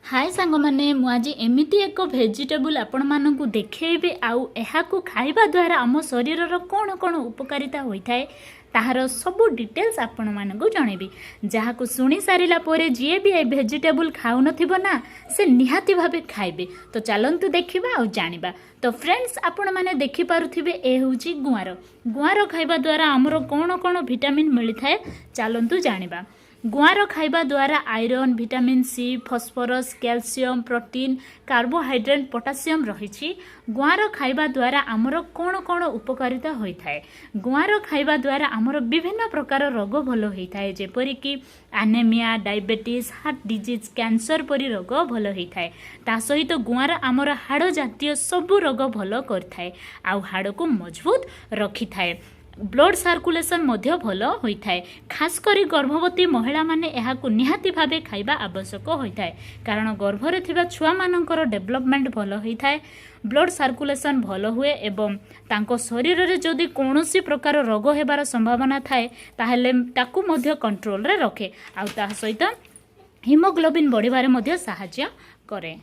हाय सांग माने मुझे एमती एक भेजिटेबल आपण मानकु देखैबे आउ एहाकु खाइबा द्वारा आम शरीर कौन कौन उपकारिता होता है ताहार सबू डिटेल्स आपण मानकु जनइबी जहाकु सुनी सारिला पोरे जे भी ए भेजिटेबल खाउ नथिबो ना से निहाती भाबे खाइबे। तो चलंतु देखिबा आउ जानिबा। तो फ्रेंड्स आपण माने देखि पारुथिबे ए होउची गुआर। गुआर खाइबा द्वारा हमरो कौन कौन विटामिन मिली थाए चलंतु जानिबा। गुआर खाइबा द्वारा iron vitamin C phosphorus calcium protein carbohydrate potassium रही। गुआर खाइबा द्वारा आमर कौन कौन उपकारिता होता है। गुआर खाइबा द्वारा आमर विभिन्न प्रकार रोग भल होता है जेपरिक anaemia diabetes heart disease cancer परी रोग भल होता है। ता सहित गुआर आमर हाड़ जातीय सबू रोग भल करथाए आउ हाड़ को मजबूत रखी थाए। ब्लड सर्कुलेशन मध्य भल होता है। खास करी गर्भवती महिला माने एहाकु निहाती भाबे खाइबा आवश्यक होता है कारण गर्भरे थिबा छुआ मानकर डेवलपमेंट भल होता है। ब्लड सर्कुलेशन भल हुए एवं तांको शरीर रे जदि कोनोसी प्रकार रोग हेबार संभावना थाए ताहेले ताकु मध्य कंट्रोल रे रखे आउ ता सहित हिमोग्लोबिन बढ़िबारे मध्य सहायता करे।